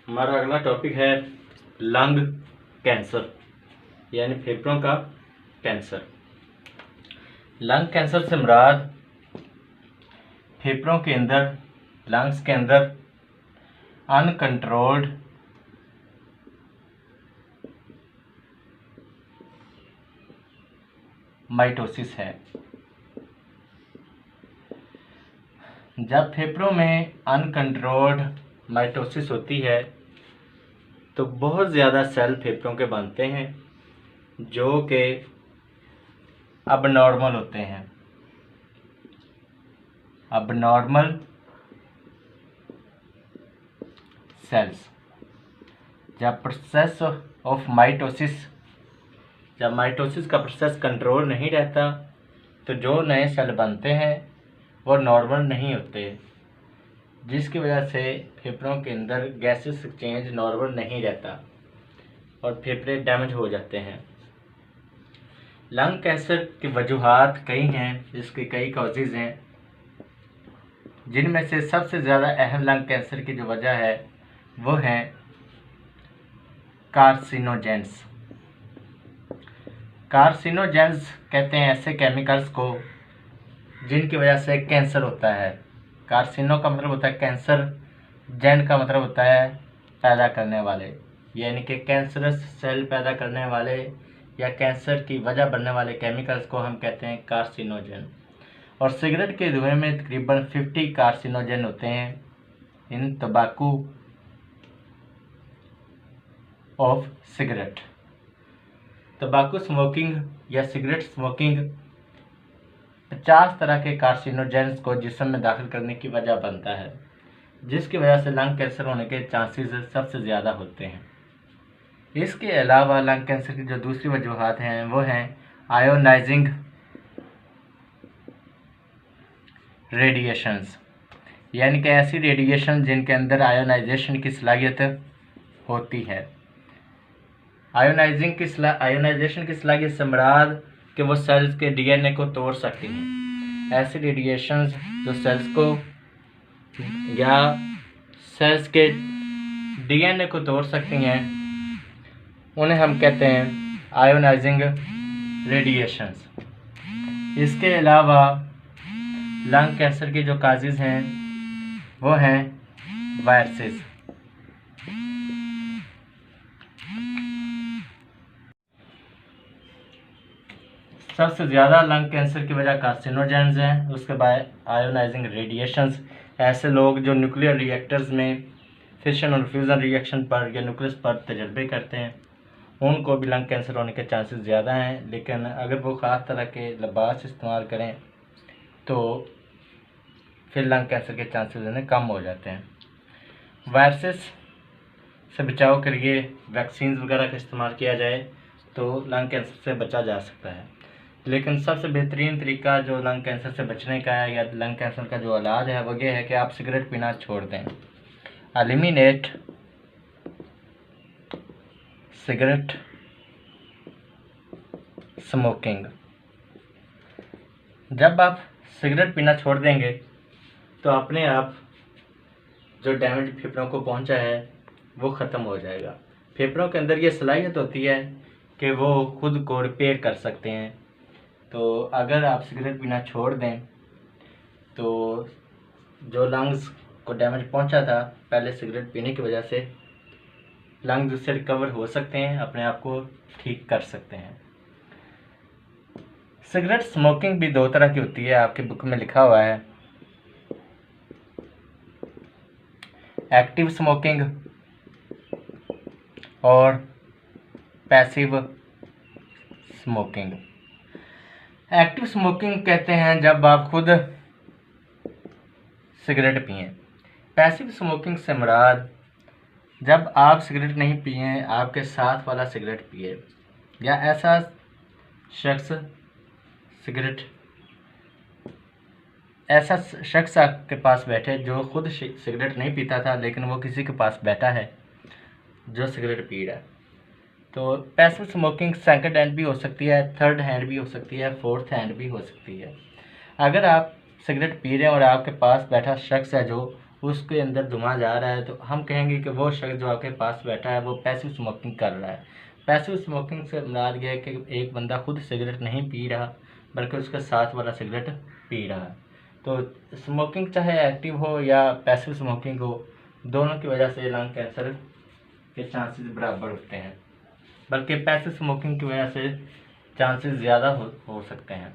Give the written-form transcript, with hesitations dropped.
हमारा अगला टॉपिक है लंग कैंसर यानी फेफड़ों का कैंसर। लंग कैंसर से मुराद फेफड़ों के अंदर, लंग्स के अंदर अनकंट्रोल्ड माइटोसिस है। जब फेफड़ों में अनकंट्रोल्ड माइटोसिस होती है तो बहुत ज़्यादा सेल फेफड़ों के बनते हैं जो कि अबनॉर्मल होते हैं। Abnormal cells. जब प्रोसेस ऑफ माइटोसिस जब माइटोसिस का प्रोसेस कंट्रोल नहीं रहता तो जो नए सेल बनते हैं वो नॉर्मल नहीं होते, जिसकी वजह से फेफड़ों के अंदर गैसेस एक्सचेंज नॉर्मल नहीं रहता और फेफड़े डैमेज हो जाते हैं। लंग कैंसर की वजूहात कई हैं, इसके कई कॉजेज़ हैं, जिनमें से सबसे ज़्यादा अहम लंग कैंसर की जो वजह है वो है कार्सिनोजेंस। कार्सिनोजेंस कहते हैं ऐसे केमिकल्स को जिनकी वजह से कैंसर होता है। कार्सिनो का मतलब होता है कैंसर, जेन का मतलब होता है पैदा करने वाले, यानी कि कैंसरस सेल पैदा करने वाले या कैंसर की वजह बनने वाले केमिकल्स को हम कहते हैं कार्सिनोजेन। और सिगरेट के धुएं में तकरीबन 50 कार्सिनोजेन होते हैं इन तंबाकू ऑफ सिगरेट। तंबाकू स्मोकिंग या सिगरेट स्मोकिंग 50 तरह के कार्सिनोजेंस को जिस्म में दाखिल करने की वजह बनता है, जिसकी वजह से लंग कैंसर होने के चांसेस सबसे ज़्यादा होते हैं। इसके अलावा लंग कैंसर की जो दूसरी वजूहात हैं वो हैं आयोनाइजिंग रेडिएशंस, यानी कि ऐसी रेडिएशन जिनके अंदर आयोनाइजेशन की सलाहियत होती है। आयोनाइजेशन की सलाहियत से मुराद कि वो सेल्स के डीएनए को तोड़ सकती हैं। ऐसी रेडिएशंस जो सेल्स को या सेल्स के डीएनए को तोड़ सकती हैं उन्हें हम कहते हैं आयोनाइजिंग रेडिएशंस। इसके अलावा लंग कैंसर के जो काजेज़ हैं वो हैं वायरसेस। सबसे ज़्यादा लंग कैंसर की वजह कार्सिनोजेंस हैं, उसके बाद आयोनाइजिंग रेडिएशंस। ऐसे लोग जो न्यूक्लियर रिएक्टर्स में फिशन और फ्यूज़न रिएक्शन पर या न्यूक्लियस पर तजर्बे करते हैं उनको भी लंग कैंसर होने के चांसेस ज़्यादा हैं, लेकिन अगर वो ख़ास तरह के लिबास इस्तेमाल करें तो फिर लंग कैंसर के चांसेस उन्हें कम हो जाते हैं। वायरसेस से बचाव के लिए वैक्सीन वगैरह का इस्तेमाल किया जाए तो लंग कैंसर से बचा जा सकता है, लेकिन सबसे बेहतरीन तरीका जो लंग कैंसर से बचने का है या लंग कैंसर का जो इलाज है वो ये है कि आप सिगरेट पीना छोड़ दें। Eliminate cigarette smoking. जब आप सिगरेट पीना छोड़ देंगे तो अपने आप जो डैमेज फेफड़ों को पहुंचा है वो ख़त्म हो जाएगा। फेफड़ों के अंदर ये सलाहियत होती है कि वो खुद को रिपेयर कर सकते हैं। तो अगर आप सिगरेट पीना छोड़ दें तो जो लंग्स को डैमेज पहुंचा था पहले सिगरेट पीने की वजह से, लंग्स उससे रिकवर हो सकते हैं, अपने आप को ठीक कर सकते हैं। सिगरेट स्मोकिंग भी दो तरह की होती है, आपकी बुक में लिखा हुआ है। एक्टिव स्मोकिंग और पैसिव स्मोकिंग। एक्टिव स्मोकिंग कहते हैं जब आप खुद सिगरेट पिएं। पैसिव स्मोकिंग से मुराद जब आप सिगरेट नहीं पिए, आपके साथ वाला सिगरेट पिए, या ऐसा शख्स आपके पास बैठे जो खुद सिगरेट नहीं पीता था लेकिन वो किसी के पास बैठा है जो सिगरेट पी रहा है। तो पैसिव स्मोकिंग सेकंड हैंड भी हो सकती है, थर्ड हैंड भी हो सकती है, फोर्थ हैंड भी हो सकती है। अगर आप सिगरेट पी रहे हैं और आपके पास बैठा शख्स है जो उसके अंदर धुआं जा रहा है, तो हम कहेंगे कि वो शख्स जो आपके पास बैठा है वो पैसिव स्मोकिंग कर रहा है। पैसिव स्मोकिंग से मुराद यह है कि एक बंदा खुद सिगरेट नहीं पी रहा बल्कि उसके साथ वाला सिगरेट पी रहा है। तो स्मोकिंग चाहे एक्टिव हो या पैसिव स्मोकिंग हो, दोनों की वजह से लंग कैंसर के चांसेस बराबर होते हैं, बल्कि पैसिव स्मोकिंग की वजह से चांसेस ज़्यादा हो सकते हैं।